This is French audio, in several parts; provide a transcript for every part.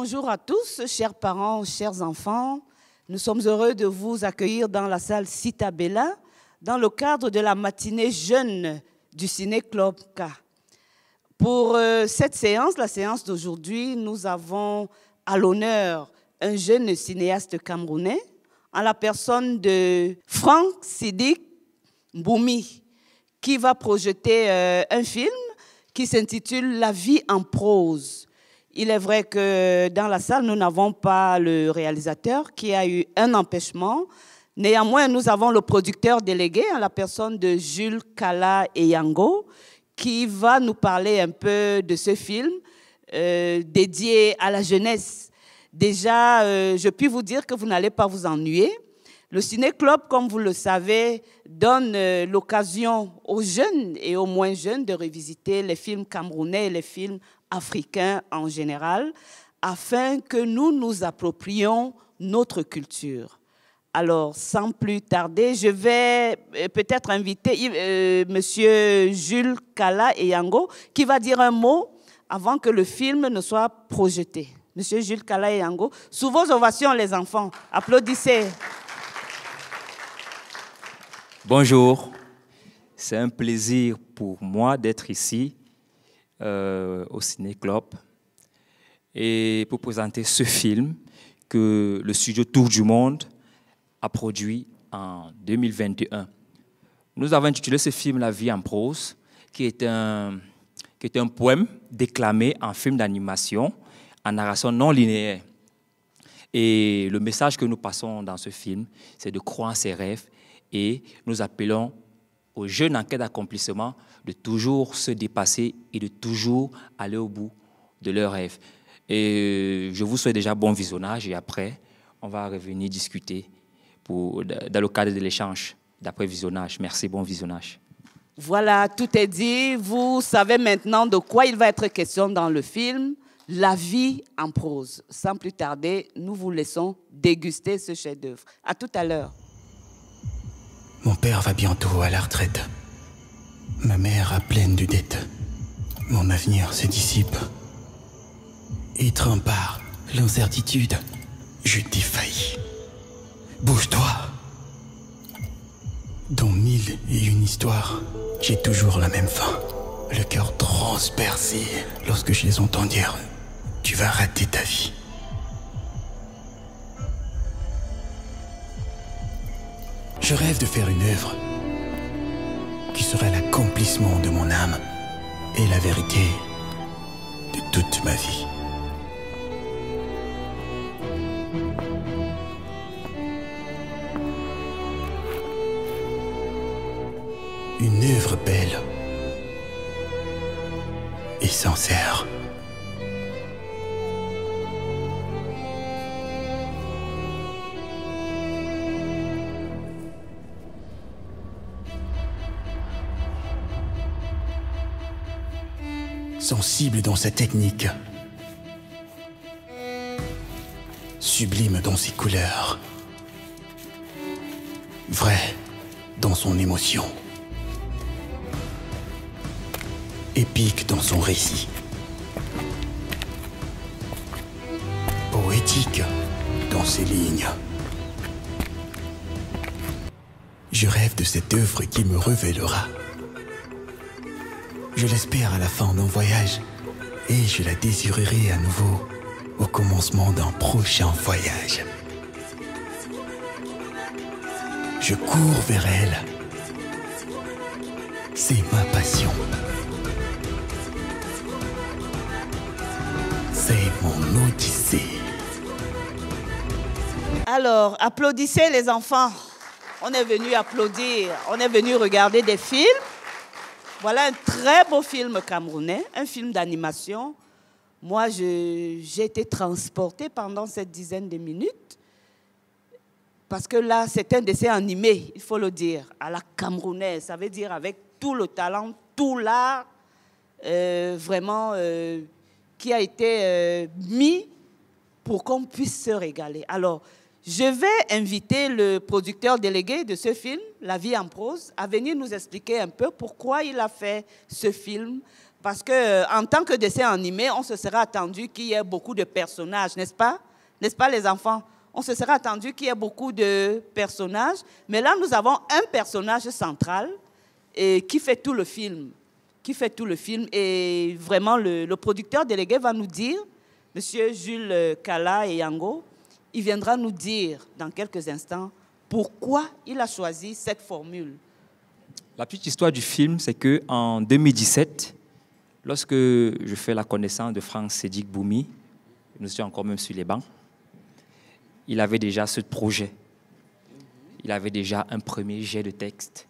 Bonjour à tous, chers parents, chers enfants. Nous sommes heureux de vous accueillir dans la salle Cita Bella, dans le cadre de la matinée jeune du Ciné Club K. Pour cette séance, la séance d'aujourd'hui, nous avons à l'honneur un jeune cinéaste camerounais, en la personne de Franck Sidik Mboumi, qui va projeter un film qui s'intitule « La vie en prose ». Il est vrai que dans la salle, nous n'avons pas le réalisateur qui a eu un empêchement. Néanmoins, nous avons le producteur délégué, en la personne de Jules Kala Eyango, qui va nous parler un peu de ce film dédié à la jeunesse. Déjà, je puis vous dire que vous n'allez pas vous ennuyer. Le Ciné Club, comme vous le savez, donne l'occasion aux jeunes et aux moins jeunes de revisiter les films camerounais et les films africains en général, afin que nous nous approprions notre culture. Alors, sans plus tarder, je vais peut-être inviter Monsieur Jules Kala Eyango, qui va dire un mot avant que le film ne soit projeté. Monsieur Jules Kala Eyango, sous vos ovations, les enfants, applaudissez. Bonjour, c'est un plaisir pour moi d'être ici au Ciné Club et pour présenter ce film que le studio Tour du Monde a produit en 2021. Nous avons intitulé ce film « La vie en prose », qui est un poème déclamé en film d'animation en narration non linéaire. Et le message que nous passons dans ce film, c'est de croire en ses rêves. Et nous appelons aux jeunes en quête d'accomplissement de toujours se dépasser et de toujours aller au bout de leurs rêves. Et je vous souhaite déjà bon visionnage et après, on va revenir discuter dans le cadre de l'échange d'après visionnage. Merci, bon visionnage. Voilà, tout est dit. Vous savez maintenant de quoi il va être question dans le film « La vie en prose ». Sans plus tarder, nous vous laissons déguster ce chef-d'œuvre. À tout à l'heure. Mon père va bientôt à la retraite. Ma mère a pleine de dettes. Mon avenir se dissipe. Étreint par l'incertitude, je défaillis. Bouge-toi. Dans 1001 histoires, j'ai toujours la même fin. Le cœur transpercé lorsque je les entends dire « Tu vas rater ta vie ». Je rêve de faire une œuvre qui serait l'accomplissement de mon âme et la vérité de toute ma vie. Une œuvre belle et sincère. Sensible dans sa technique, sublime dans ses couleurs, vrai dans son émotion, épique dans son récit, poétique dans ses lignes. Je rêve de cette œuvre qui me révélera. Je l'espère à la fin d'un voyage et je la désirerai à nouveau au commencement d'un prochain voyage. Je cours vers elle. C'est ma passion. C'est mon odyssée. Alors, applaudissez les enfants. On est venu applaudir, on est venu regarder des films. Voilà un très beau film camerounais, un film d'animation. Moi, j'ai été transportée pendant cette dizaine de minutes parce que là, c'est un dessin animé, il faut le dire, à la camerounaise. Ça veut dire avec tout le talent, tout l'art, vraiment, qui a été mis pour qu'on puisse se régaler. Alors, Je vais inviter le producteur délégué de ce film, La vie en prose, à venir nous expliquer un peu pourquoi il a fait ce film. Parce qu'en tant que dessin animé, on se serait attendu qu'il y ait beaucoup de personnages, n'est-ce pas? N'est-ce pas, les enfants? On se serait attendu qu'il y ait beaucoup de personnages. Mais là, nous avons un personnage central qui fait tout le film. Et vraiment, le producteur délégué va nous dire, Monsieur Jules Kala et Yango, il viendra nous dire dans quelques instants pourquoi il a choisi cette formule. La petite histoire du film, c'est qu'en 2017, lorsque je fais la connaissance de Franck Sédic Boumi, nous étions encore même sur les bancs, il avait déjà ce projet. Il avait déjà un premier jet de texte.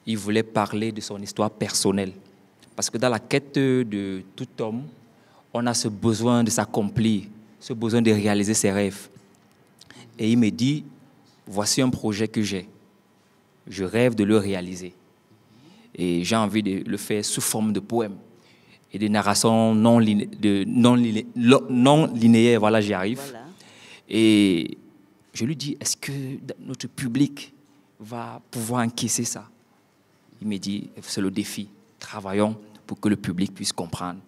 Il voulait parler de son histoire personnelle. Parce que dans la quête de tout homme, on a ce besoin de s'accomplir, ce besoin de réaliser ses rêves. Et il me dit, voici un projet que j'ai. Je rêve de le réaliser. Et j'ai envie de le faire sous forme de poème et de narration non linéaire. Voilà, j'y arrive. Voilà. Et je lui dis, est-ce que notre public va pouvoir encaisser ça? Il me dit, c'est le défi. Travaillons pour que le public puisse comprendre.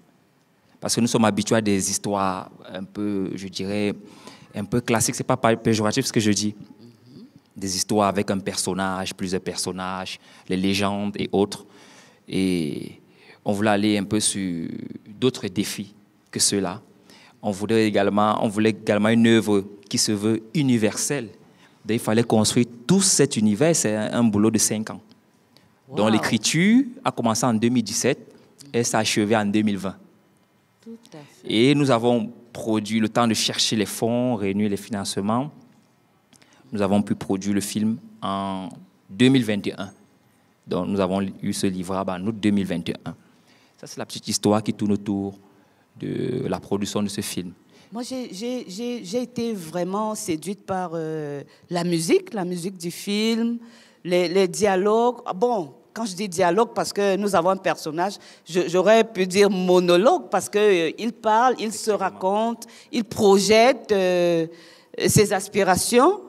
Parce que nous sommes habitués à des histoires un peu, je dirais, un peu classiques. Ce n'est pas péjoratif ce que je dis. Des histoires avec un personnage, plusieurs personnages, les légendes et autres. Et on voulait aller un peu sur d'autres défis que ceux-là. On voulait également une œuvre qui se veut universelle. Donc, il fallait construire tout cet univers. C'est un boulot de 5 ans. Wow. Donc l'écriture a commencé en 2017 et s'est achevée en 2020. Tout à fait. Et nous avons produit, le temps de chercher les fonds, réunir les financements, nous avons pu produire le film en 2021. Donc nous avons eu ce livrable en août 2021. Ça, c'est la petite histoire qui tourne autour de la production de ce film. Moi, j'ai été vraiment séduite par la musique du film, les dialogues. Bon, quand je dis dialogue, parce que nous avons un personnage, j'aurais pu dire monologue, parce qu'il parle, il se raconte, il projette ses aspirations.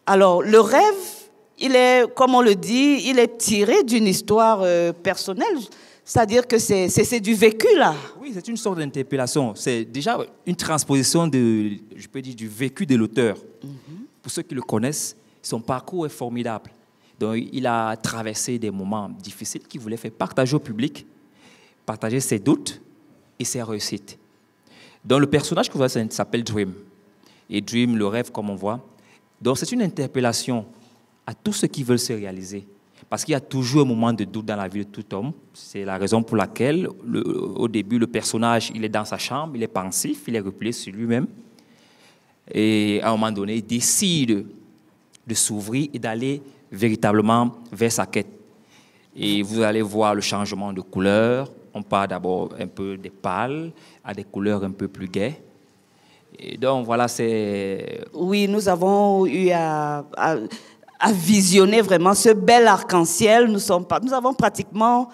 Alors, le rêve, il est, comme on le dit, il est tiré d'une histoire personnelle. C'est-à-dire que c'est du vécu, là. Oui, c'est une sorte d'interpellation. C'est déjà une transposition, je peux dire, du vécu de l'auteur. Pour ceux qui le connaissent, son parcours est formidable. Donc, il a traversé des moments difficiles qu'il voulait faire partager au public, partager ses doutes et ses réussites. Donc, le personnage que vous voyez s'appelle Dream. Et Dream, le rêve, comme on voit. Donc, c'est une interpellation à tous ceux qui veulent se réaliser. Parce qu'il y a toujours un moment de doute dans la vie de tout homme. C'est la raison pour laquelle, au début, le personnage, il est dans sa chambre, il est pensif, il est replié sur lui-même. Et à un moment donné, il décide de s'ouvrir et d'aller véritablement vers sa quête. Et vous allez voir le changement de couleur. On part d'abord un peu des pâles à des couleurs un peu plus gaies. Et donc, voilà, c'est... Oui, nous avons eu à visionner vraiment ce bel arc-en-ciel. Nous avons pratiquement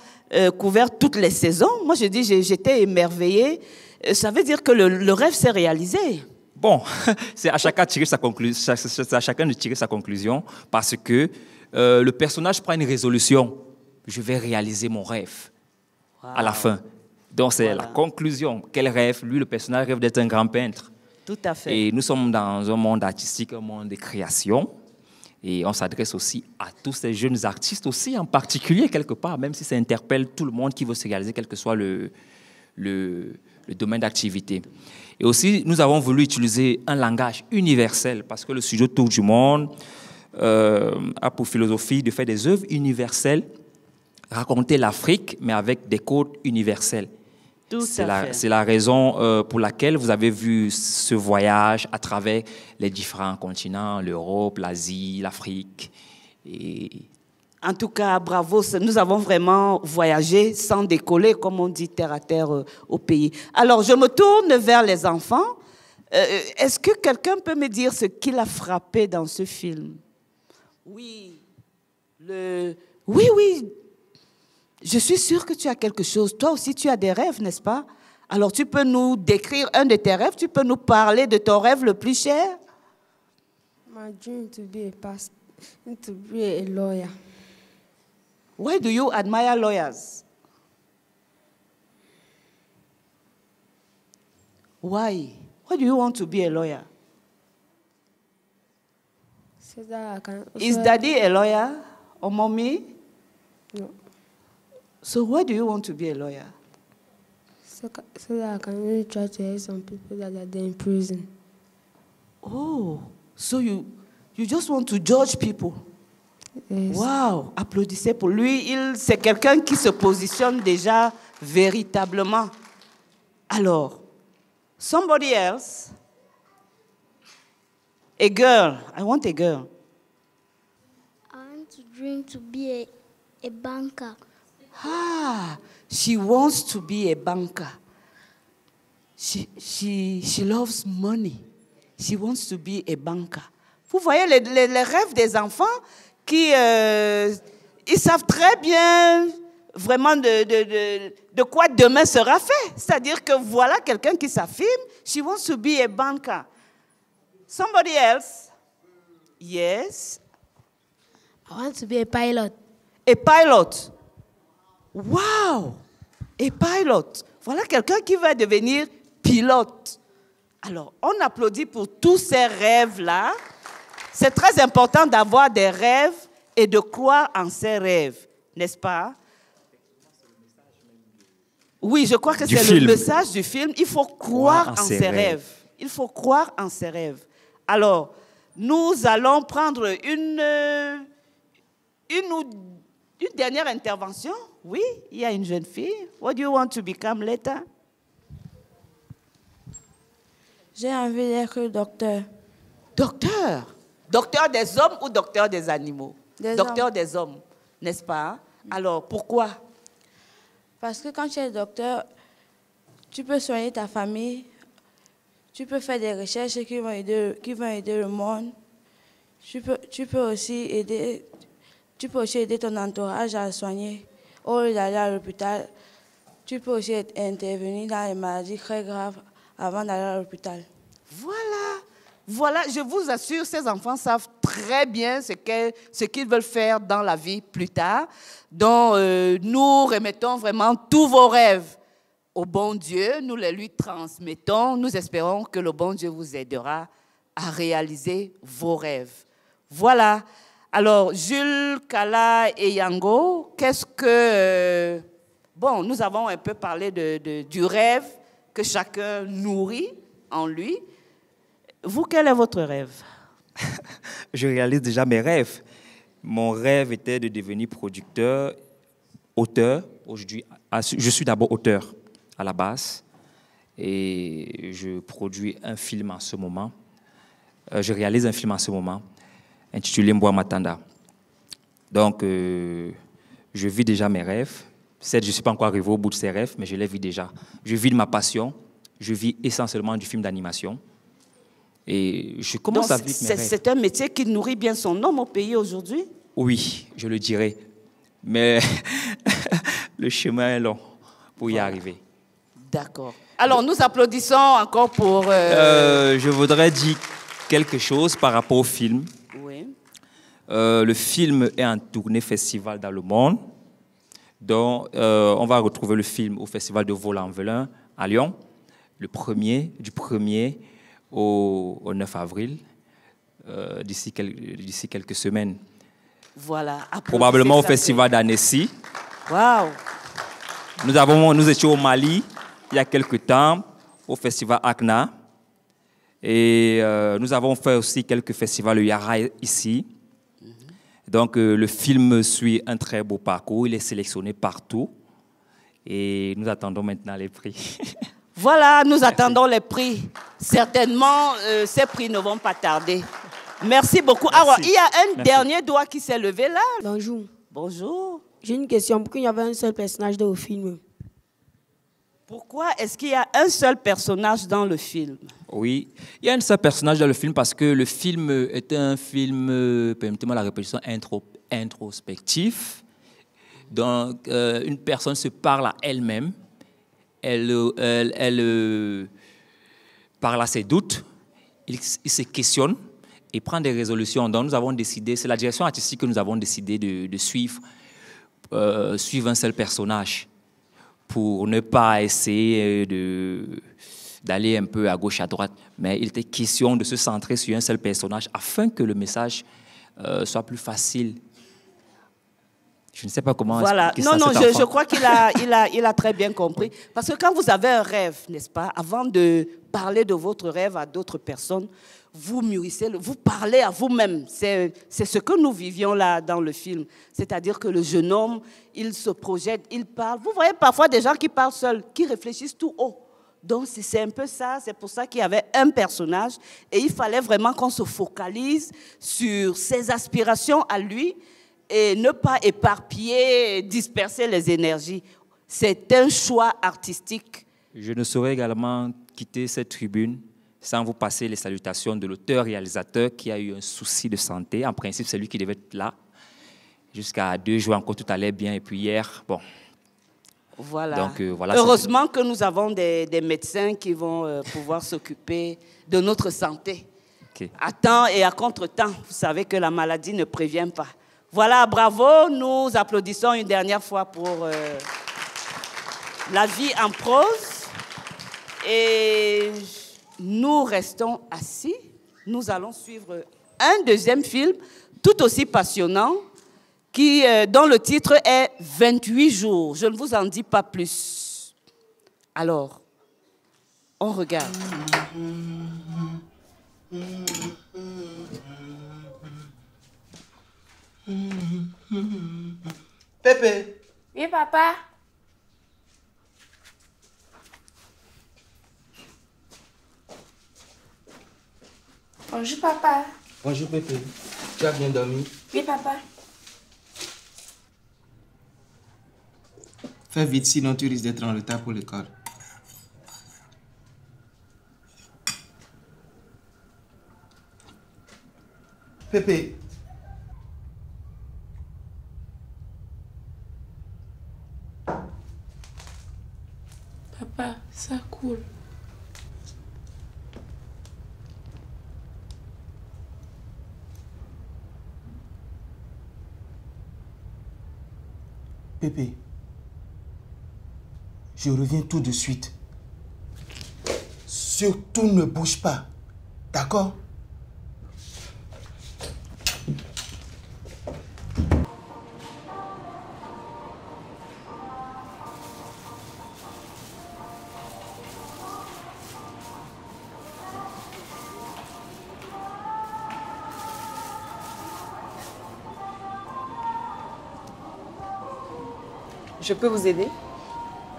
couvert toutes les saisons. Moi, je dis, j'étais émerveillée. Ça veut dire que le rêve s'est réalisé. Bon, c'est à chacun de tirer sa conclusion. C'est à chacun de tirer sa conclusion parce que le personnage prend une résolution. Je vais réaliser mon rêve à la fin. Donc, c'est la conclusion. Quel rêve? Lui, le personnage rêve d'être un grand peintre. Tout à fait. Et nous sommes dans un monde artistique, un monde de création. Et on s'adresse aussi à tous ces jeunes artistes aussi, en particulier quelque part, même si ça interpelle tout le monde qui veut se réaliser, quel que soit le domaine d'activité. Et aussi, nous avons voulu utiliser un langage universel, parce que le studio Tour du Monde a pour philosophie de faire des œuvres universelles, raconter l'Afrique, mais avec des codes universels. C'est la raison pour laquelle vous avez vu ce voyage à travers les différents continents, l'Europe, l'Asie, l'Afrique. En tout cas, bravo, nous avons vraiment voyagé sans décoller, comme on dit, terre à terre au pays. Alors, je me tourne vers les enfants. Est-ce que quelqu'un peut me dire ce qui l'a frappé dans ce film? Oui, oui. Je suis sûre que tu as quelque chose. Toi aussi, tu as des rêves, n'est-ce pas? Alors, tu peux nous décrire un de tes rêves? Tu peux nous parler de ton rêve le plus cher? My dream to be to be a lawyer. Why do you admire lawyers? Why? Why do you want to be a lawyer? So that I can. Is daddy a lawyer or mommy? No. So why do you want to be a lawyer? So that I can really try to help some people that are there in prison. Oh, so you just want to judge people? Yes. Wow, applaudissez pour lui. C'est quelqu'un qui se positionne déjà véritablement. Alors, somebody else, a girl. I want a girl. I want to dream to be a banker. Ah, she wants to be a banker. She loves money. She wants to be a banker. Vous voyez les rêves des enfants qui ils savent très bien vraiment de quoi demain sera fait. C'est-à-dire que voilà quelqu'un qui s'affirme. She wants to be a banker. Somebody else? Yes. I want to be a pilot. A pilot. Wow! A pilot. Voilà quelqu'un qui va devenir pilote. Alors, on applaudit pour tous ces rêves-là. C'est très important d'avoir des rêves et de croire en ces rêves, n'est-ce pas? Oui, je crois que c'est le message du film. Il faut croire en ses rêves. Il faut croire en ses rêves. Alors, nous allons prendre une dernière intervention. Oui, il y a une jeune fille. What do you want to become later? J'ai envie d'être docteur. Docteur? Docteur des hommes ou docteur des animaux? Docteur hommes. Des hommes, n'est-ce pas? Alors, pourquoi? Parce que quand tu es docteur, tu peux soigner ta famille, tu peux faire des recherches qui vont aider le monde. Tu peux aussi aider ton entourage à soigner. Au lieu d'aller à l'hôpital, tu peux aussi intervenir dans les maladies très graves avant d'aller à l'hôpital. Voilà, je vous assure, ces enfants savent très bien ce qu'ils veulent faire dans la vie plus tard. Donc, nous remettons vraiment tous vos rêves au bon Dieu. Nous les lui transmettons. Nous espérons que le bon Dieu vous aidera à réaliser vos rêves. Voilà. Alors, Jules, Kala et Yango, qu'est-ce que... bon, nous avons un peu parlé du rêve que chacun nourrit en lui. Vous, quel est votre rêve? Je réalise déjà mes rêves. Mon rêve était de devenir producteur, auteur. Aujourd'hui, je suis d'abord auteur à la base et je produis un film en ce moment. Je réalise un film en ce moment intitulé Mbwa Matanda. Donc, je vis déjà mes rêves. Certes, je ne suis pas encore arrivé au bout de ces rêves, mais je les vis déjà. Je vis de ma passion. Je vis essentiellement du film d'animation. Et je commence à vivre mes rêves. C'est un métier qui nourrit bien son homme au pays aujourd'hui? Oui, je le dirais. Mais le chemin est long pour y arriver. D'accord. Alors, nous applaudissons encore pour... Je voudrais dire quelque chose par rapport au film. Oui. Le film est en tournée festival dans le monde. Donc, on va retrouver le film au festival de Vol-en-Velin à Lyon, du 1er au 9 avril, d'ici quelques semaines. Voilà. Probablement au festival d'Annecy. Waouh! Nous étions au Mali il y a quelques temps, au festival ACNA. Et nous avons fait aussi quelques festivals Yara ici. Donc, le film suit un très beau parcours. Il est sélectionné partout. Et nous attendons maintenant les prix. Voilà, nous attendons les prix. Certainement, ces prix ne vont pas tarder. Merci beaucoup. Merci. Alors, il y a un dernier doigt qui s'est levé là. Bonjour. Bonjour. J'ai une question. Pourquoi il y avait un seul personnage dans le film? Pourquoi est-ce qu'il y a un seul personnage dans le film? Oui, il y a un seul personnage dans le film parce que le film est un film, permettez-moi la répétition, introspectif. Donc, une personne se parle à elle-même, elle parle à ses doutes, il se questionne et prendre des résolutions. Donc nous avons décidé, c'est la direction artistique que nous avons décidé de suivre un seul personnage pour ne pas essayer d'aller un peu à gauche, à droite. Mais il était question de se centrer sur un seul personnage afin que le message soit plus facile. Je ne sais pas comment voilà. expliquer ça. Non, je crois qu'il a très bien compris. Parce que quand vous avez un rêve, n'est-ce pas, avant de parler de votre rêve à d'autres personnes, vous mûrissez, vous parlez à vous-même. C'est ce que nous vivions là dans le film. C'est-à-dire que le jeune homme, il se projette, il parle. Vous voyez parfois des gens qui parlent seuls, qui réfléchissent tout haut. Donc c'est un peu ça, c'est pour ça qu'il y avait un personnage et il fallait vraiment qu'on se focalise sur ses aspirations à lui et ne pas éparpiller, disperser les énergies. C'est un choix artistique. Je ne saurais également quitter cette tribune sans vous passer les salutations de l'auteur-réalisateur qui a eu un souci de santé. En principe, c'est lui qui devait être là. Jusqu'à 2 jours encore, tout allait bien. Et puis hier, bon. Voilà. Donc, voilà. Heureusement que nous avons des médecins qui vont pouvoir s'occuper de notre santé. Okay. À temps et à contre-temps. Vous savez que la maladie ne prévient pas. Voilà, bravo. Nous applaudissons une dernière fois pour La vie en prose. Et nous restons assis. Nous allons suivre un deuxième film tout aussi passionnant dont le titre est 28 jours. Je ne vous en dis pas plus. Alors, on regarde. Pépé. Oui, papa. Bonjour, papa. Bonjour, Pépé. Tu as bien dormi? Oui, papa. Fais vite, sinon tu risques d'être en retard pour l'école. Pépé. Papa, ça coule. Pépé. Je reviens tout de suite. Surtout ne bouge pas. D'accord? Je peux vous aider?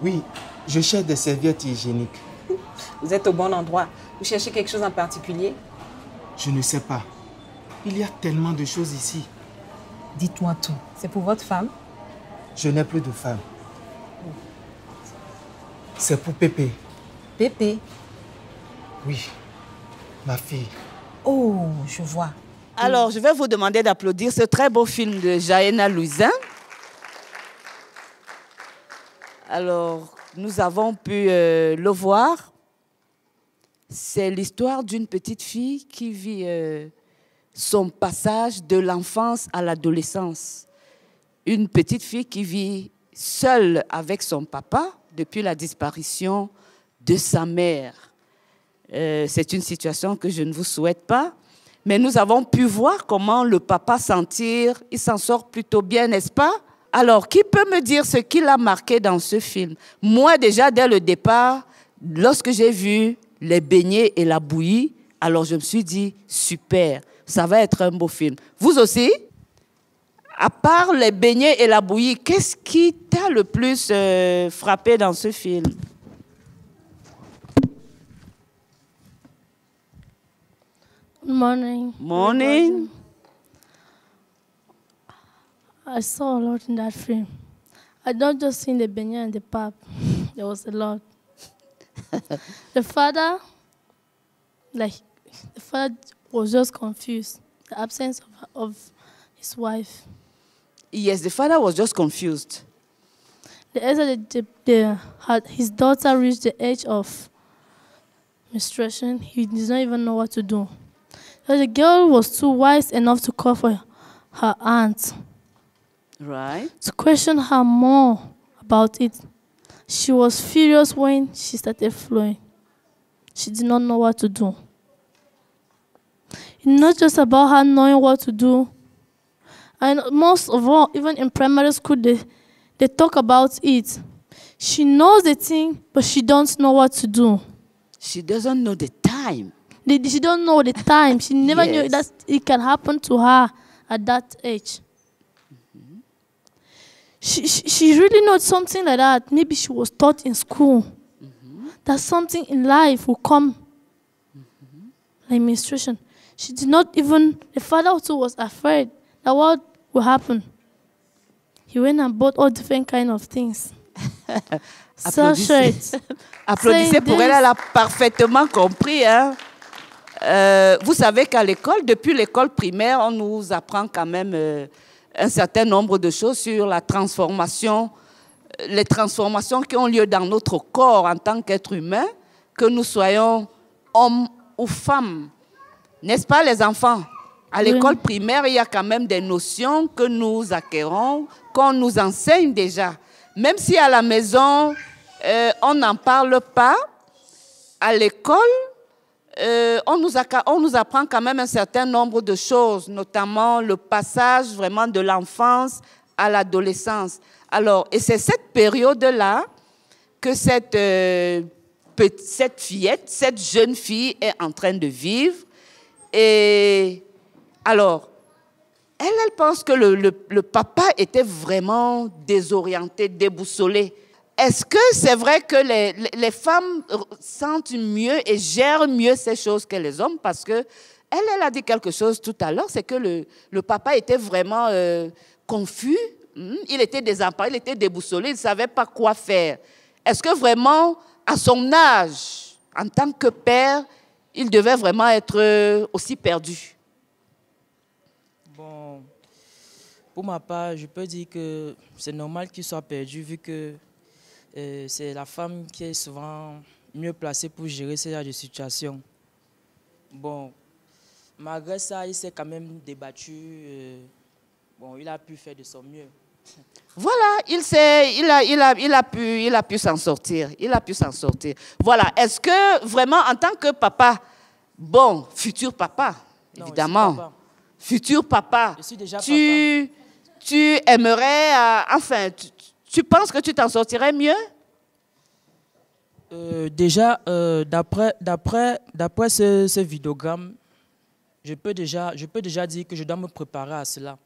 Oui, je cherche des serviettes hygiéniques. Vous êtes au bon endroit. Vous cherchez quelque chose en particulier? Je ne sais pas. Il y a tellement de choses ici. Dites-moi tout. C'est pour votre femme? Je n'ai plus de femme. C'est pour Pépé. Pépé? Oui, ma fille. Oh, je vois. Alors, je vais vous demander d'applaudir ce très beau film de Jaena Louisin. Alors, nous avons pu le voir. C'est l'histoire d'une petite fille qui vit son passage de l'enfance à l'adolescence. Une petite fille qui vit seule avec son papa depuis la disparition de sa mère. C'est une situation que je ne vous souhaite pas, mais nous avons pu voir comment le papa il s'en sort plutôt bien, n'est-ce pas? Alors, qui peut me dire ce qui l'a marqué dans ce film? Moi, déjà, dès le départ, lorsque j'ai vu les beignets et la bouillie, alors je me suis dit, super, ça va être un beau film. Vous aussi? À part les beignets et la bouillie, qu'est-ce qui t'a le plus frappé dans ce film? Good morning. Morning. I saw a lot in that film. I don't just see the beignet and the pap. There was a lot. The father was just confused. The absence of his wife. Yes, the father was just confused. His daughter reached the age of menstruation. He does not even know what to do. But the girl was too wise enough to call for her aunt Right. to question her more about it. She was furious when she started flowing. She did not know what to do. It's not just about her knowing what to do. And most of all, even in primary school, they talk about it. She knows the thing, but she don't know what to do. She doesn't know the time. She don't know the time. She never knew Yes. that it can happen to her at that age. She really knows something like that. Maybe she was taught in school that something in life will come, like menstruation. She did not even, the father also was afraid that what will happen. He went and bought all different kind of things. Applaudissez, Applaudissez pour elle, elle a parfaitement compris. Hein. Vous savez qu'à l'école, depuis l'école primaire, on nous apprend quand même un certain nombre de choses sur la transformation, les transformations qui ont lieu dans notre corps en tant qu'être humain, que nous soyons hommes ou femmes. N'est-ce pas les enfants? À l'école primaire, il y a quand même des notions que nous acquérons, qu'on nous enseigne déjà. Même si à la maison, on n'en parle pas, à l'école, on nous apprend quand même un certain nombre de choses, notamment le passage vraiment de l'enfance à l'adolescence. Alors, et c'est cette période-là que cette fillette, cette jeune fille est en train de vivre. Et alors, elle pense que le papa était vraiment désorienté, déboussolé. Est-ce que c'est vrai que les femmes sentent mieux et gèrent mieux ces choses que les hommes? Parce que elle a dit quelque chose tout à l'heure, c'est que le papa était vraiment confus, il était désemparé, il était déboussolé, il ne savait pas quoi faire. Est-ce que vraiment, à son âge, en tant que père, il devait vraiment être aussi perdu? Bon, pour ma part, je peux dire que c'est normal qu'il soit perdu vu que c'est la femme qui est souvent mieux placée pour gérer ce genre de situation. Bon, malgré ça, il s'est quand même débattu. Bon, il a pu faire de son mieux. Voilà, il a pu s'en sortir. Il a pu s'en sortir. Voilà, est-ce que vraiment, en tant que papa, bon, futur papa, Non, évidemment, papa. Futur papa, Je suis déjà tu aimerais, enfin, tu penses que tu t'en sortirais mieux? Déjà, d'après ce vidéogramme, je peux déjà dire que je dois me préparer à cela.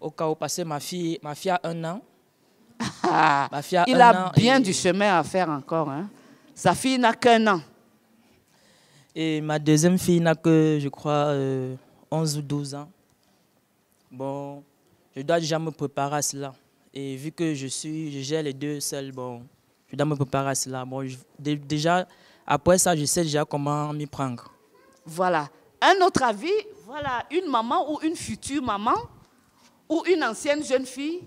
Au cas où, parce que ma fille a 1 an. Ma fille a Il a bien du chemin à faire encore. Hein? Sa fille n'a qu'1 an. Et ma deuxième fille n'a que, je crois, 11 ou 12 ans. Bon, je dois déjà me préparer à cela. Et vu que je gère les deux seuls, bon, je dois me préparer à cela. Bon, déjà, après ça, je sais déjà comment m'y prendre. Voilà. Un autre avis, voilà, une maman ou une future maman ou une ancienne jeune fille.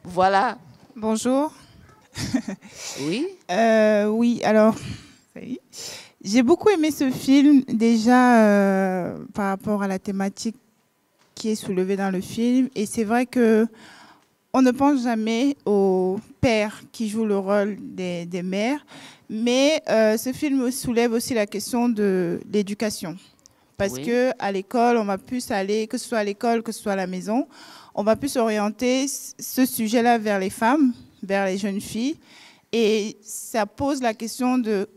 Voilà. Bonjour. Oui. Oui, alors, j'ai beaucoup aimé ce film déjà par rapport à la thématique qui est soulevée dans le film. Et c'est vrai que on ne pense jamais aux pères qui jouent le rôle des mères, mais ce film soulève aussi la question de l'éducation. Parce qu'à l'école, on va plus aller, que ce soit à l'école, que ce soit à la maison, on va plus orienter ce sujet-là vers les femmes, vers les jeunes filles. Et ça pose la question de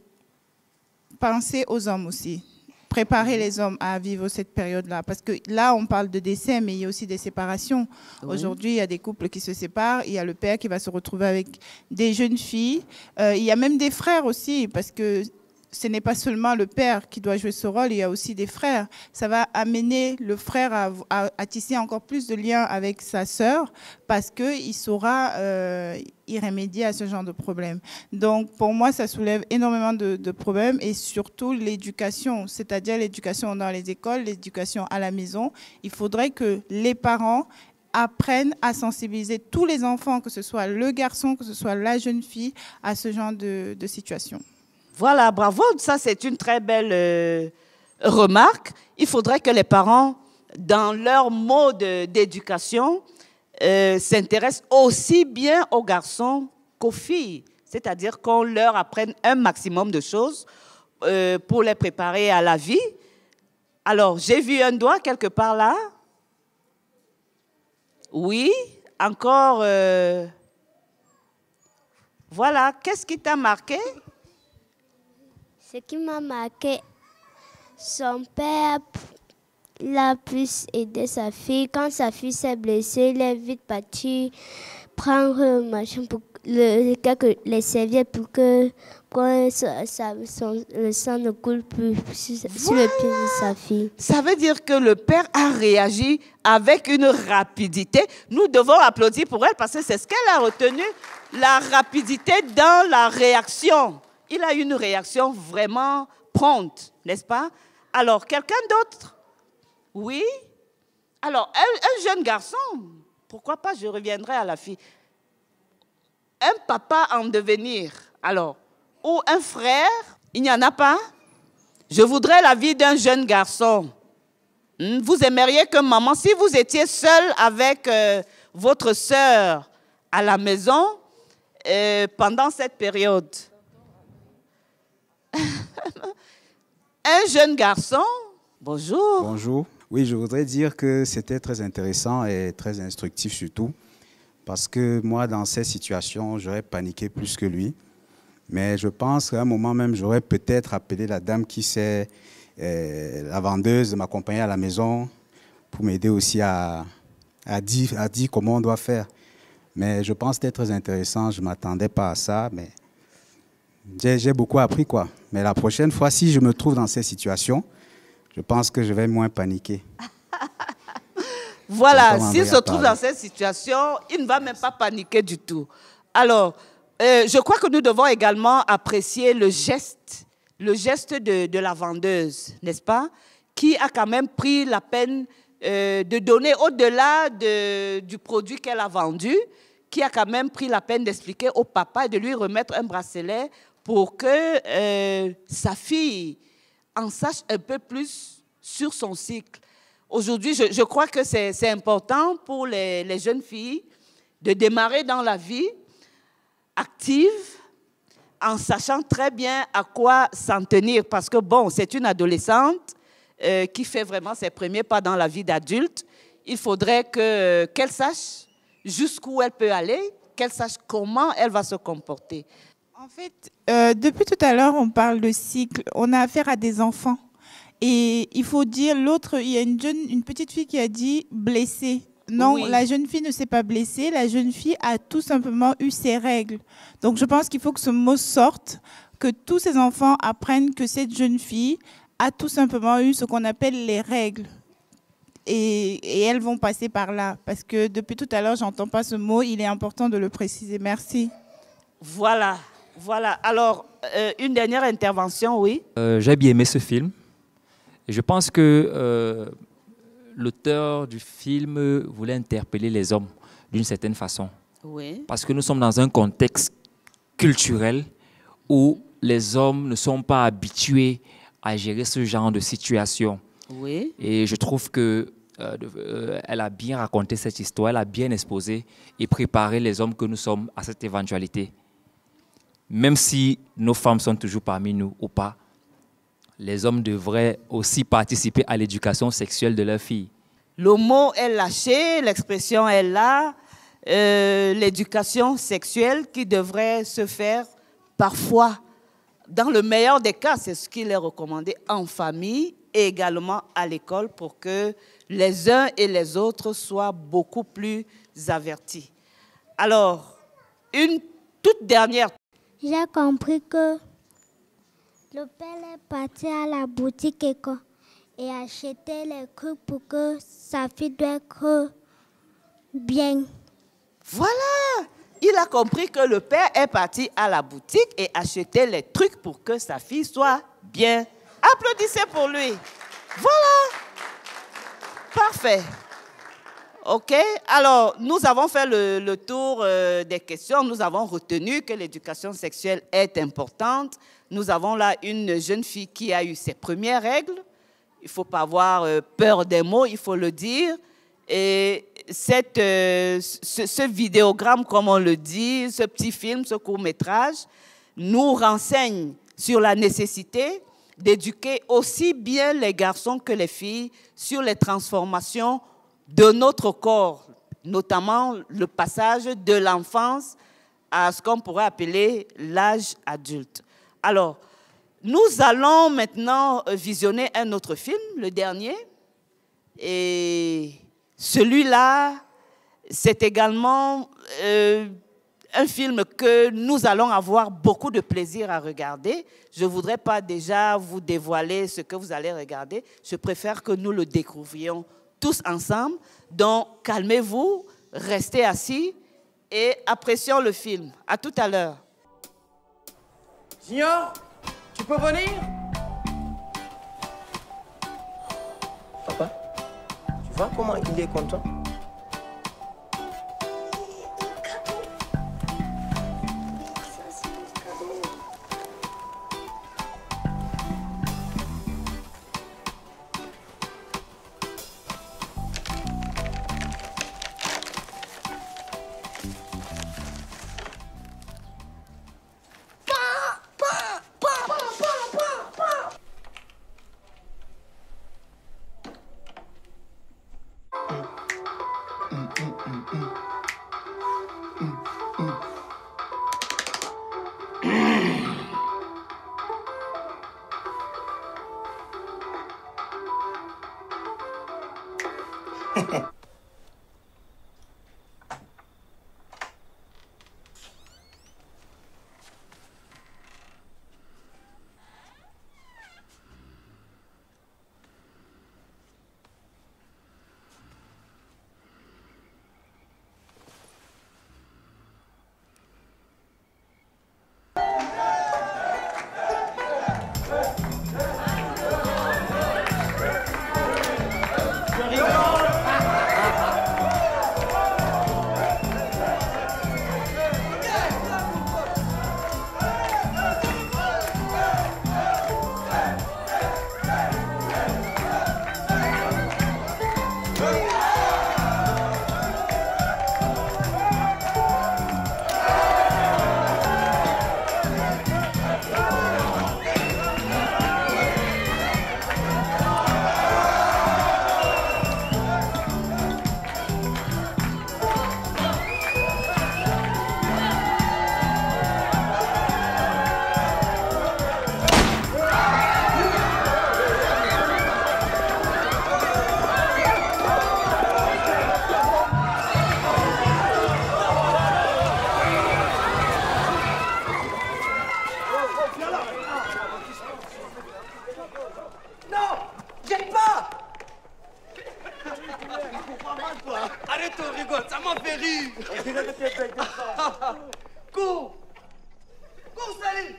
penser aux hommes aussi, préparer les hommes à vivre cette période-là. Parce que là, on parle de décès, mais il y a aussi des séparations. Oui. Aujourd'hui, il y a des couples qui se séparent, il y a le père qui va se retrouver avec des jeunes filles. Il y a même des frères aussi, parce que ce n'est pas seulement le père qui doit jouer ce rôle, il y a aussi des frères. Ça va amener le frère à tisser encore plus de liens avec sa sœur parce qu'il saura y remédier à ce genre de problème. Donc, pour moi, ça soulève énormément de problèmes et surtout l'éducation, c'est-à-dire l'éducation dans les écoles, l'éducation à la maison. Il faudrait que les parents apprennent à sensibiliser tous les enfants, que ce soit le garçon, que ce soit la jeune fille, à ce genre de situation. Voilà, bravo, ça c'est une très belle remarque. Il faudrait que les parents, dans leur mode d'éducation, s'intéressent aussi bien aux garçons qu'aux filles. C'est-à-dire qu'on leur apprenne un maximum de choses pour les préparer à la vie. Alors, j'ai vu un doigt quelque part là. Oui, encore. Voilà, qu'est-ce qui t'a marqué? Ce qui m'a marqué, son père l'a plus aidé sa fille. Quand sa fille s'est blessée, il est vite parti prendre les serviettes pour que le sang ne coule plus sur le pied de sa fille. Ça veut dire que le père a réagi avec une rapidité. Nous devons applaudir pour elle parce que c'est ce qu'elle a retenu, la rapidité dans la réaction. Il a eu une réaction vraiment prompte, n'est-ce pas? Alors, quelqu'un d'autre? Oui? Alors, un jeune garçon, pourquoi pas, je reviendrai à la fille. Un papa en devenir, alors, ou un frère, il n'y en a pas? Je voudrais la vie d'un jeune garçon. Vous aimeriez que maman, si vous étiez seul avec votre sœur à la maison pendant cette période, un jeune garçon, bonjour. Bonjour. Oui, je voudrais dire que c'était très intéressant et très instructif surtout, parce que moi, dans ces situations, j'aurais paniqué plus que lui. Mais je pense qu'à un moment même, j'aurais peut-être appelé la dame qui sait, la vendeuse, de m'accompagner à la maison pour m'aider aussi à dire comment on doit faire. Mais je pense que c'était très intéressant, je ne m'attendais pas à ça, mais j'ai beaucoup appris, quoi. Mais la prochaine fois, si je me trouve dans ces situations, je pense que je vais moins paniquer. Voilà, s'il se trouve dans cette situation, il ne va même pas paniquer du tout. Alors, je crois que nous devons également apprécier le geste de la vendeuse, n'est-ce pas? Qui a quand même pris la peine de donner au-delà du produit qu'elle a vendu, qui a quand même pris la peine d'expliquer au papa et de lui remettre un bracelet pour que sa fille en sache un peu plus sur son cycle. Aujourd'hui, je crois que c'est important pour les jeunes filles de démarrer dans la vie active en sachant très bien à quoi s'en tenir. Parce que, bon, c'est une adolescente qui fait vraiment ses premiers pas dans la vie d'adulte. Il faudrait qu'elle sache jusqu'où elle peut aller, qu'elle sache comment elle va se comporter. En fait, depuis tout à l'heure, on parle de cycle. On a affaire à des enfants. Et il faut dire, il y a une petite fille qui a dit blessée. Non, oui. La jeune fille ne s'est pas blessée. La jeune fille a tout simplement eu ses règles. Donc, je pense qu'il faut que ce mot sorte, que tous ces enfants apprennent que cette jeune fille a tout simplement eu ce qu'on appelle les règles. Et elles vont passer par là. Parce que depuis tout à l'heure, je n'entends pas ce mot. Il est important de le préciser. Merci. Voilà. Alors, une dernière intervention, oui. J'ai bien aimé ce film. Et je pense que l'auteur du film voulait interpeller les hommes d'une certaine façon. Oui. Parce que nous sommes dans un contexte culturel où les hommes ne sont pas habitués à gérer ce genre de situation. Oui. Et je trouve que elle a bien raconté cette histoire, elle a bien exposé et préparé les hommes que nous sommes à cette éventualité. Même si nos femmes sont toujours parmi nous ou pas, les hommes devraient aussi participer à l'éducation sexuelle de leurs filles. Le mot est lâché, l'expression est là. L'éducation sexuelle qui devrait se faire parfois, dans le meilleur des cas, c'est ce qu'il est recommandé en famille et également à l'école pour que les uns et les autres soient beaucoup plus avertis. Alors, une toute dernière. J'ai compris que le père est parti à la boutique et acheté les trucs pour que sa fille doit être bien. Voilà! Il a compris que le père est parti à la boutique et acheté les trucs pour que sa fille soit bien. Applaudissez pour lui. Voilà! Parfait. OK. Alors, nous avons fait le tour des questions. Nous avons retenu que l'éducation sexuelle est importante. Nous avons là une jeune fille qui a eu ses premières règles. Il ne faut pas avoir peur des mots, il faut le dire. Et ce vidéogramme, comme on le dit, ce petit film, ce court-métrage, nous renseigne sur la nécessité d'éduquer aussi bien les garçons que les filles sur les transformations de notre corps, notamment le passage de l'enfance à ce qu'on pourrait appeler l'âge adulte. Alors, nous allons maintenant visionner un autre film, le dernier. Et celui-là, c'est également un film que nous allons avoir beaucoup de plaisir à regarder. Je ne voudrais pas déjà vous dévoiler ce que vous allez regarder. Je préfère que nous le découvrions tous ensemble. Donc, calmez-vous, restez assis et apprécions le film. À tout à l'heure. Junior, tu peux venir? Papa, tu vois comment il est content? Arrête ton rigole, ça m'a fait rire. Cours. Cours, Salim.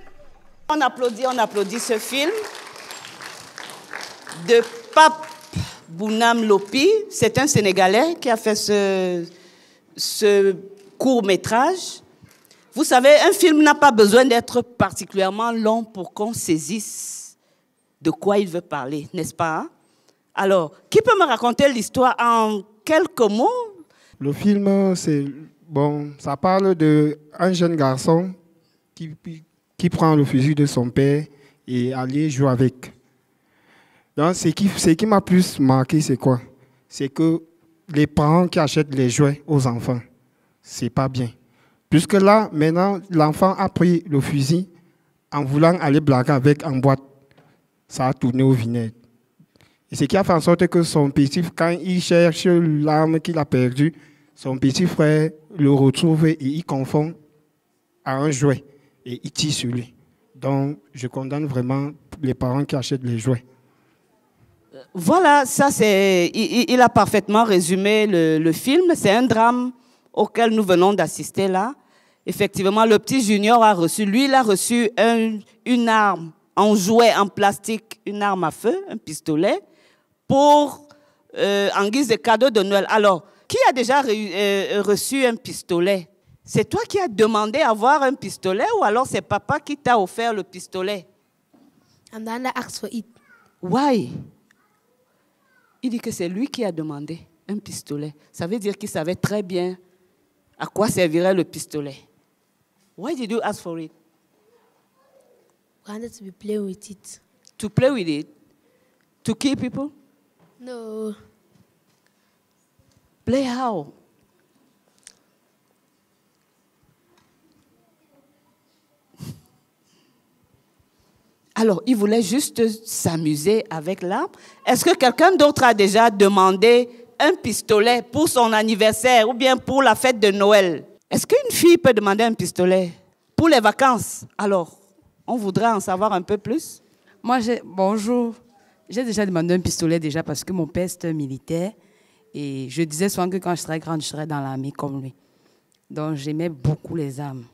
On applaudit ce film de Pape Bounam Lopi. C'est un Sénégalais qui a fait ce court-métrage. Vous savez, un film n'a pas besoin d'être particulièrement long pour qu'on saisisse de quoi il veut parler, n'est-ce pas? Alors, qui peut me raconter l'histoire en quelques mots? Le film, ça parle d'un jeune garçon qui prend le fusil de son père et aller jouer avec. Donc, ce qui m'a plus marqué, c'est quoi? C'est que les parents qui achètent les jouets aux enfants, c'est pas bien. Puisque là, maintenant, l'enfant a pris le fusil en voulant aller blaguer avec en boîte. Ça a tourné au vinaigre. Et ce qui a fait en sorte que son petit, quand il cherche l'arme qu'il a perdue, son petit frère le retrouve et il confond à un jouet et il tire sur lui. Donc, je condamne vraiment les parents qui achètent les jouets. Voilà, ça c'est, il a parfaitement résumé le film. C'est un drame auquel nous venons d'assister là. Effectivement, le petit Junior a reçu, il a reçu une arme en jouet en plastique, une arme à feu, un pistolet, en guise de cadeau de Noël. Alors, qui a déjà reçu un pistolet? C'est toi qui as demandé à avoir un pistolet ou alors c'est papa qui t'a offert le pistolet? And then I asked for it. Why? Il dit que c'est lui qui a demandé un pistolet. Ça veut dire qu'il savait très bien à quoi servirait le pistolet. Why did you ask for it? I wanted to be playing with it. To play with it? To kill people? No. Play how? Alors, il voulait juste s'amuser avec l'arme. Est-ce que quelqu'un d'autre a déjà demandé un pistolet pour son anniversaire ou bien pour la fête de Noël? Est-ce qu'une fille peut demander un pistolet pour les vacances? Alors, on voudrait en savoir un peu plus. Moi, bonjour. J'ai déjà demandé un pistolet déjà parce que mon père est un militaire et je disais souvent que quand je serais grande, je serais dans l'armée comme lui. Donc, j'aimais beaucoup les armes.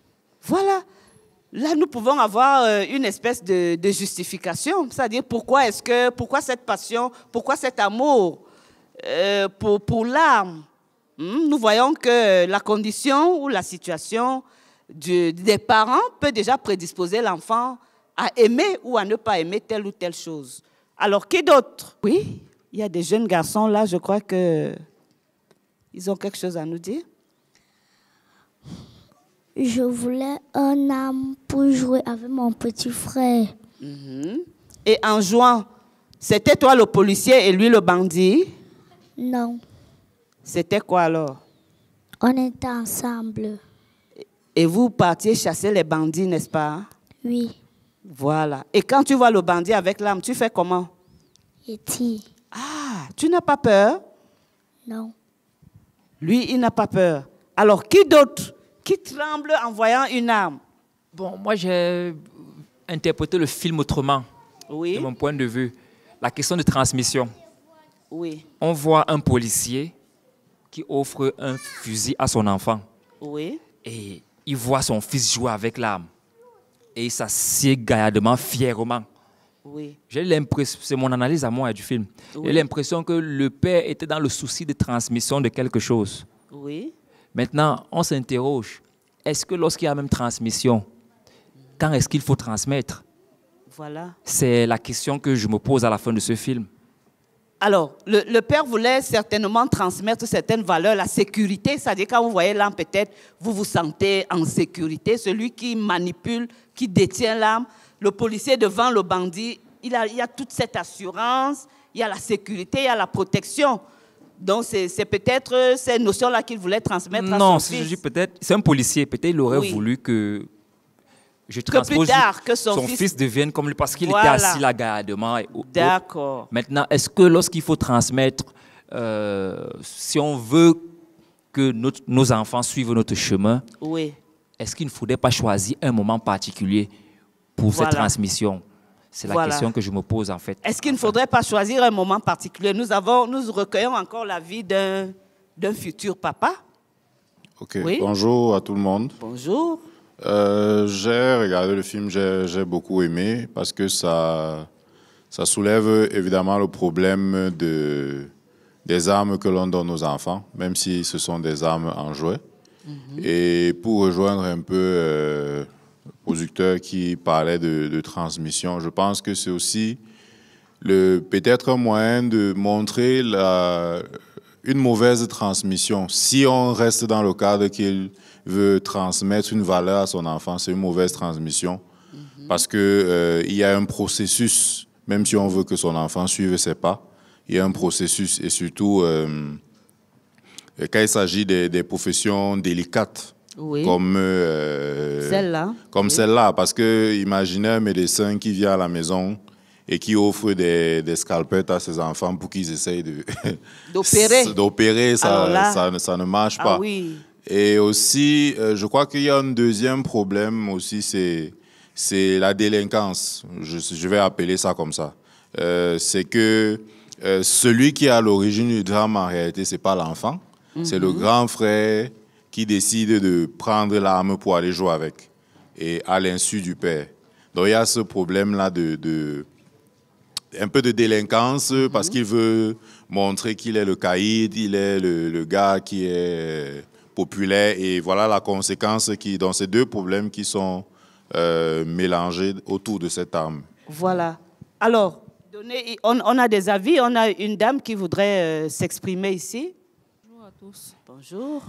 Voilà. Là, nous pouvons avoir une espèce de justification. C'est-à-dire, pourquoi cette passion, pourquoi cet amour pour l'arme? Nous voyons que la condition ou la situation des parents peut déjà prédisposer l'enfant à aimer ou à ne pas aimer telle ou telle chose. Alors, qui d'autre? Oui, il y a des jeunes garçons là, je crois qu'ils ont quelque chose à nous dire. Je voulais un arme pour jouer avec mon petit frère. Et en jouant, c'était toi le policier et lui le bandit? Non. C'était quoi alors? On était ensemble. Et vous partiez chasser les bandits, n'est-ce pas? Oui. Voilà. Et quand tu vois le bandit avec l'arme, tu fais comment? Il tire. Ah, tu n'as pas peur? Non. Lui, il n'a pas peur. Alors, qui d'autre qui tremble en voyant une arme? Bon, moi, j'ai interprété le film autrement, de mon point de vue. La question de transmission. Oui. On voit un policier qui offre un fusil à son enfant. Oui. Et il voit son fils jouer avec l'arme. Et il s'assied gaillardement, fièrement. Oui. J'ai l'impression, c'est mon analyse à moi du film. Oui. J'ai l'impression que le père était dans le souci de transmission de quelque chose. Oui. Maintenant, on s'interroge, est-ce que lorsqu'il y a même transmission, quand est-ce qu'il faut transmettre? Voilà. C'est la question que je me pose à la fin de ce film. Alors, le père voulait certainement transmettre certaines valeurs, la sécurité, c'est-à-dire quand vous voyez l'arme, peut-être vous vous sentez en sécurité. Celui qui manipule, qui détient l'arme, le policier devant le bandit, il y a toute cette assurance, il y a la sécurité, il y a la protection. Donc, c'est peut-être ces notions-là qu'il voulait transmettre à son fils. Non, je dis peut-être, c'est un policier, peut-être il aurait voulu que je transpose, que son fils devienne comme lui, parce qu'il était assis là gaillardement. D'accord. Maintenant, est-ce que lorsqu'il faut transmettre, si on veut que nos enfants suivent notre chemin, est-ce qu'il ne faudrait pas choisir un moment particulier pour cette transmission? C'est la question que je me pose en fait. Est-ce qu'il ne faudrait pas choisir un moment particulier? Nous recueillons encore l'avis d'un futur papa. Ok, bonjour à tout le monde. Bonjour. J'ai regardé le film, j'ai beaucoup aimé parce que ça soulève évidemment le problème des armes que l'on donne aux enfants, même si ce sont des armes en jouet. Et pour rejoindre un peu le producteur qui parlait de transmission, je pense que c'est aussi peut-être un moyen de montrer une mauvaise transmission. Si on reste dans le cadre qu'il veut transmettre une valeur à son enfant, c'est une mauvaise transmission. Parce qu'il y a un processus, même si on veut que son enfant suive ses pas, il y a un processus. Et surtout, quand il s'agit des professions délicates, comme celle-là. Celle-là. Parce que imaginez un médecin qui vient à la maison et qui offre des scalpettes à ses enfants pour qu'ils essayent d'opérer, ça ne marche pas. Ah oui. Et aussi, je crois qu'il y a un deuxième problème aussi, c'est la délinquance. Je vais appeler ça comme ça. C'est que celui qui est à l'origine du drame, en réalité, ce n'est pas l'enfant. C'est le grand frère qui décide de prendre l'arme pour aller jouer avec, et à l'insu du père. Donc il y a ce problème-là un peu de délinquance parce qu'il veut montrer qu'il est le caïd, il est le gars qui est populaire. Et voilà la conséquence dans ces deux problèmes qui sont mélangés autour de cette arme. Voilà. Alors, on a des avis. On a une dame qui voudrait s'exprimer ici. Bonjour à tous. Bonjour.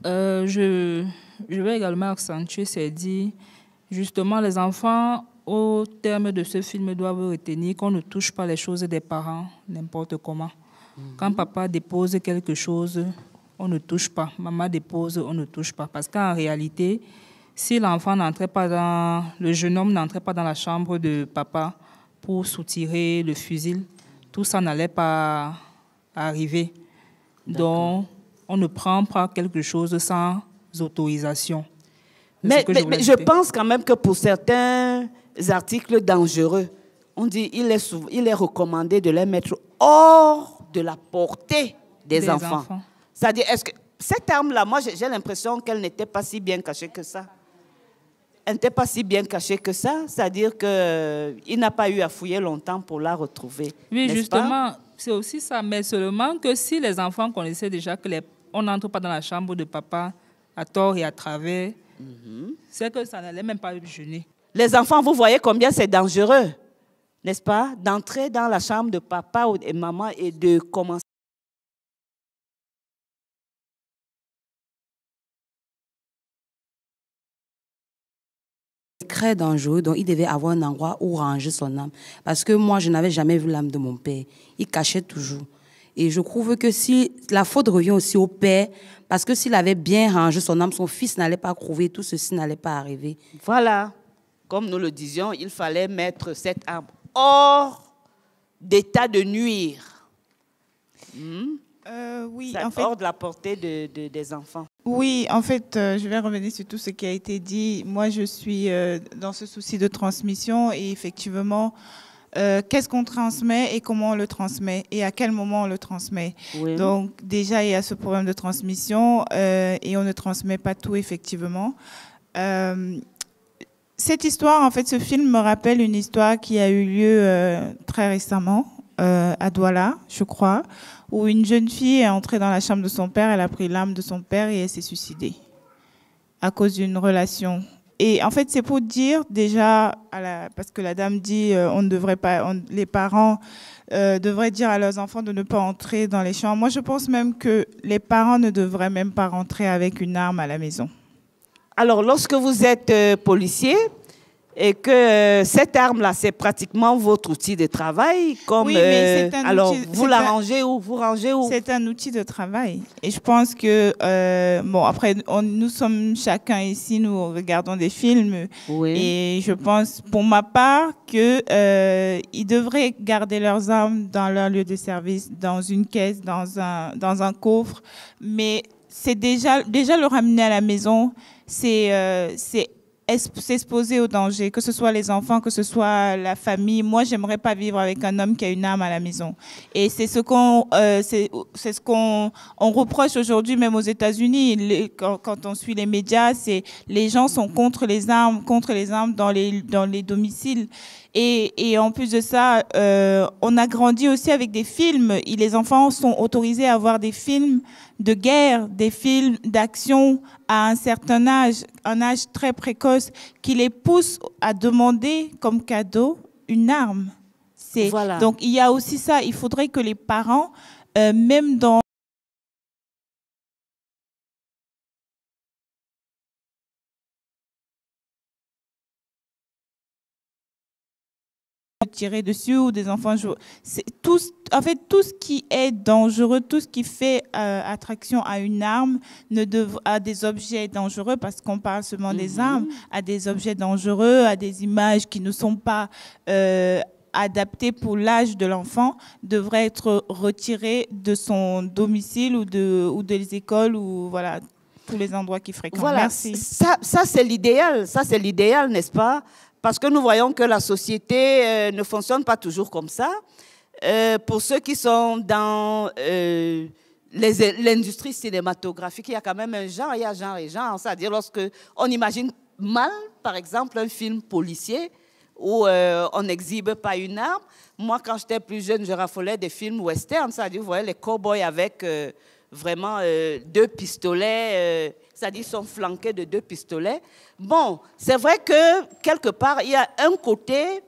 Je vais également accentuer ces dits. Justement, les enfants, au terme de ce film, doivent retenir qu'on ne touche pas les choses des parents n'importe comment. Quand papa dépose quelque chose, on ne touche pas. Maman dépose, on ne touche pas. Parce qu'en réalité, si l'enfant n'entrait pas le jeune homme n'entrait pas dans la chambre de papa pour soutirer le fusil, tout ça n'allait pas arriver. Donc, on ne prend pas quelque chose sans autorisation. Mais je pense quand même que pour certains articles dangereux, on dit qu'il est recommandé de les mettre hors de la portée des enfants. C'est-à-dire, est-ce que cette arme-là, moi j'ai l'impression qu'elle n'était pas si bien cachée que ça. Elle n'était pas si bien cachée que ça, c'est-à-dire qu'il n'a pas eu à fouiller longtemps pour la retrouver. Oui, justement, c'est aussi ça, mais seulement que si les enfants connaissaient déjà qu'on n'entre pas dans la chambre de papa à tort et à travers, c'est que ça n'allait même pas gêner. Les enfants, vous voyez combien c'est dangereux, n'est-ce pas, d'entrer dans la chambre de papa ou de maman et de commencer. Très dangereux, donc il devait avoir un endroit où ranger son âme. Parce que moi, je n'avais jamais vu l'âme de mon père. Il cachait toujours. Et je trouve que si la faute revient aussi au père, parce que s'il avait bien rangé son âme, son fils n'allait pas crever, tout ceci n'allait pas arriver. Voilà, comme nous le disions, il fallait mettre cette arme hors d'état de nuire. Oui, en fait, hors de la portée des enfants. Oui, en fait, je vais revenir sur tout ce qui a été dit. Moi, je suis dans ce souci de transmission et effectivement, qu'est-ce qu'on transmet et comment on le transmet et à quel moment on le transmet. Oui. Donc, déjà, il y a ce problème de transmission et on ne transmet pas tout, effectivement. Cette histoire, en fait, ce film me rappelle une histoire qui a eu lieu très récemment à Douala, je crois, où une jeune fille est entrée dans la chambre de son père, elle a pris l'âme de son père et elle s'est suicidée à cause d'une relation. Et en fait, c'est pour dire déjà, parce que la dame dit on ne devrait pas, les parents devraient dire à leurs enfants de ne pas entrer dans les chambres. Moi, je pense même que les parents ne devraient même pas rentrer avec une arme à la maison. Alors, lorsque vous êtes policier et que cette arme-là, c'est pratiquement votre outil de travail, comme, oui, mais c'est un alors outil, vous la rangez où? Vous rangez où? C'est un outil de travail. Et je pense que, bon, après, nous sommes chacun ici, nous regardons des films. Oui. Et je pense, pour ma part, qu'ils devraient garder leurs armes dans leur lieu de service, dans une caisse, dans un coffre. Mais c'est déjà le ramener à la maison, c'est s'exposer au danger, que ce soit les enfants, que ce soit la famille. Moi, j'aimerais pas vivre avec un homme qui a une arme à la maison. Et c'est ce qu'on reproche aujourd'hui, même aux États-Unis. Quand on suit les médias, c'est les gens sont contre les armes dans les domiciles. Et en plus de ça, on a grandi aussi avec des films. Et les enfants sont autorisés à voir des films de guerre, des films d'action à un certain âge, un âge très précoce, qui les pousse à demander comme cadeau une arme. Voilà. Donc il y a aussi ça. Il faudrait que les parents, même dans tirer dessus ou des enfants jouent. En fait, tout ce qui est dangereux, tout ce qui fait attraction à une arme, à des objets dangereux, parce qu'on parle seulement des armes, à des objets dangereux, à des images qui ne sont pas adaptées pour l'âge de l'enfant, devrait être retiré de son domicile ou des écoles ou voilà tous les endroits qu'il fréquente. Voilà. Merci. Ça c'est l'idéal. Ça c'est l'idéal, n'est-ce pas? Parce que nous voyons que la société ne fonctionne pas toujours comme ça. Pour ceux qui sont dans l'industrie cinématographique, il y a quand même un genre, il y a genre et genre. C'est-à-dire lorsqu'on imagine mal, par exemple, un film policier, où on n'exhibe pas une arme. Moi, quand j'étais plus jeune, je raffolais des films western, c'est-à-dire, vous voyez, les cow-boys avec vraiment 2 pistolets, c'est-à-dire ils sont flanqués de 2 pistolets. Bon, c'est vrai que, quelque part, il y a un côté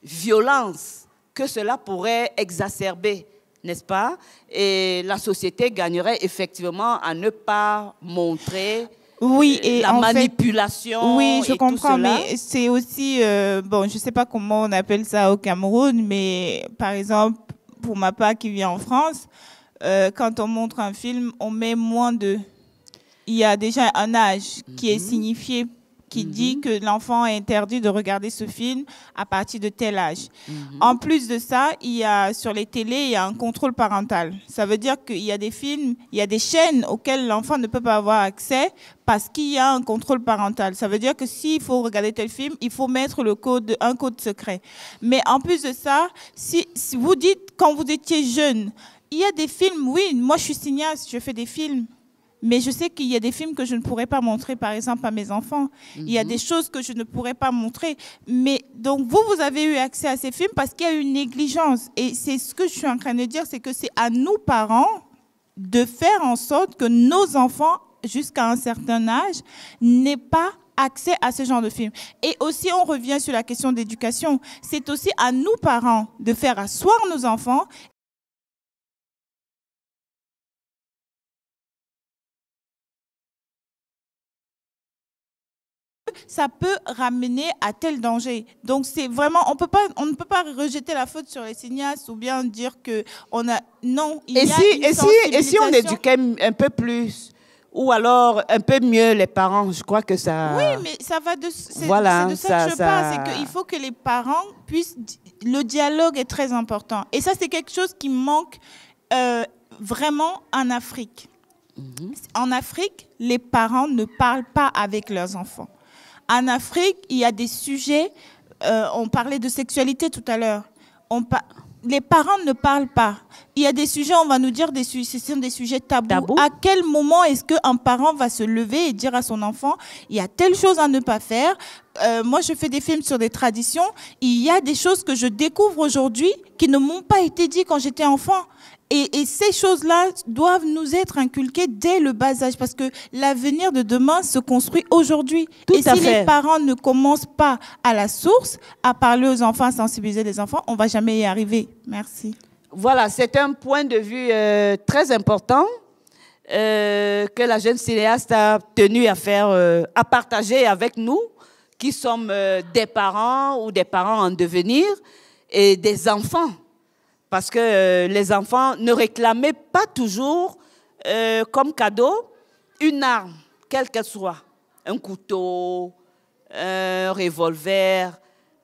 violence que cela pourrait exacerber, n'est-ce pas? Et la société gagnerait effectivement à ne pas montrer la manipulation. Oui, je comprends, tout cela. mais c'est aussi, bon, je ne sais pas comment on appelle ça au Cameroun, mais par exemple, pour ma part qui vit en France, quand on montre un film, on met moins de... Il y a déjà un âge qui est signifié, qui dit que l'enfant est interdit de regarder ce film à partir de tel âge. En plus de ça, il y a, sur les télés, il y a un contrôle parental. Ça veut dire qu'il y a des films, il y a des chaînes auxquelles l'enfant ne peut pas avoir accès parce qu'il y a un contrôle parental. Ça veut dire que s'il faut regarder tel film, il faut mettre un code secret. Mais en plus de ça, si vous dites, quand vous étiez jeune, il y a des films, oui, moi je suis cinéaste, je fais des films. Mais je sais qu'il y a des films que je ne pourrais pas montrer, par exemple, à mes enfants. Il y a des choses que je ne pourrais pas montrer. Mais donc, vous avez eu accès à ces films parce qu'il y a une négligence. Et c'est ce que je suis en train de dire, c'est que c'est à nous, parents, de faire en sorte que nos enfants, jusqu'à un certain âge, n'aient pas accès à ce genre de films. Et aussi, on revient sur la question d'éducation. C'est aussi à nous, parents, de faire asseoir nos enfants. Ça peut ramener à tel danger. Donc c'est vraiment, on ne peut pas rejeter la faute sur les cinéastes ou bien dire que on a non. Et si on éduquait un peu plus ou alors un peu mieux les parents, je crois que ça. Oui, mais ça va de. C'est voilà, de ça que je parle, c'est qu'il faut que les parents puissent. Le dialogue est très important. Et ça, c'est quelque chose qui manque vraiment en Afrique. En Afrique, les parents ne parlent pas avec leurs enfants. En Afrique, il y a des sujets, on parlait de sexualité tout à l'heure, les parents ne parlent pas. Il y a des sujets, on va nous dire, ce sont des sujets tabous. À quel moment est-ce qu'un parent va se lever et dire à son enfant, il y a telle chose à ne pas faire? Moi, je fais des films sur des traditions. Il y a des choses que je découvre aujourd'hui qui ne m'ont pas été dites quand j'étais enfant. Et ces choses-là doivent nous être inculquées dès le bas âge parce que l'avenir de demain se construit aujourd'hui. Et si les parents ne commencent pas à la source, à parler aux enfants, à sensibiliser les enfants, on ne va jamais y arriver. Merci. Voilà, c'est un point de vue très important que la jeune cinéaste a tenu à faire, à partager avec nous, qui sommes des parents ou des parents en devenir et des enfants. Parce que les enfants ne réclamaient pas toujours comme cadeau une arme, quelle qu'elle soit. Un couteau, un revolver,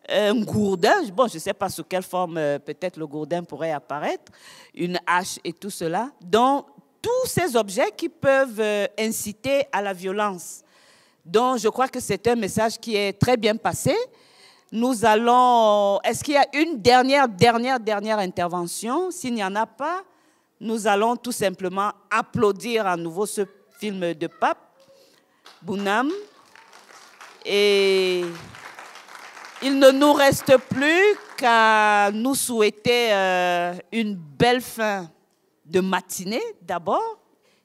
un gourdin. Bon, je ne sais pas sous quelle forme peut-être le gourdin pourrait apparaître, une hache et tout cela. Donc, tous ces objets qui peuvent inciter à la violence. Donc, je crois que c'est un message qui est très bien passé. Nous allons... Est-ce qu'il y a une dernière intervention? S'il n'y en a pas, nous allons tout simplement applaudir à nouveau ce film de Pape Bounam. Et il ne nous reste plus qu'à nous souhaiter une belle fin de matinée d'abord,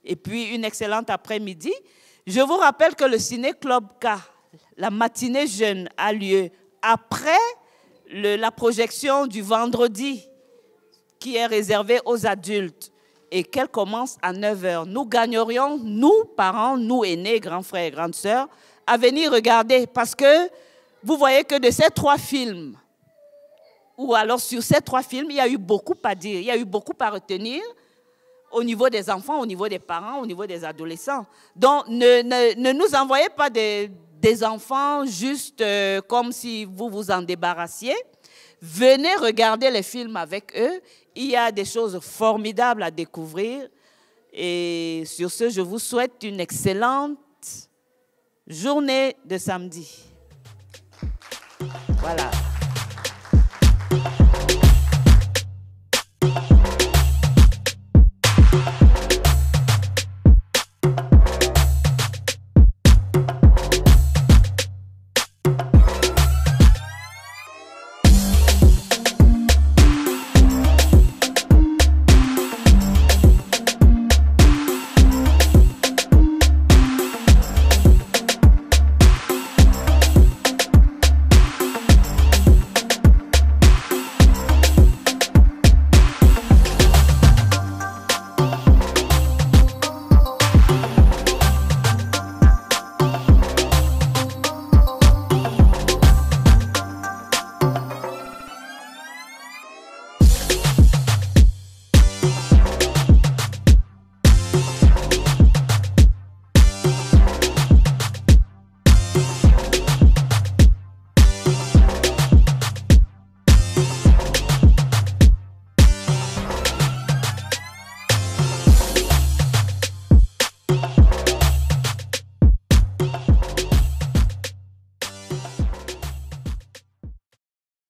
et puis une excellente après-midi. Je vous rappelle que le Ciné Club K, la matinée jeune, a lieu après la projection du vendredi qui est réservée aux adultes et qu'elle commence à 9h. Nous gagnerions, nous, parents, nous aînés, grands frères et grandes sœurs, à venir regarder parce que vous voyez que de ces 3 films, ou alors sur ces 3 films, il y a eu beaucoup à dire, il y a eu beaucoup à retenir au niveau des enfants, au niveau des parents, au niveau des adolescents. Donc, ne nous envoyez pas des enfants juste comme si vous vous en débarrassiez. Venez regarder les films avec eux. Il y a des choses formidables à découvrir. Et sur ce, je vous souhaite une excellente journée de samedi. Voilà.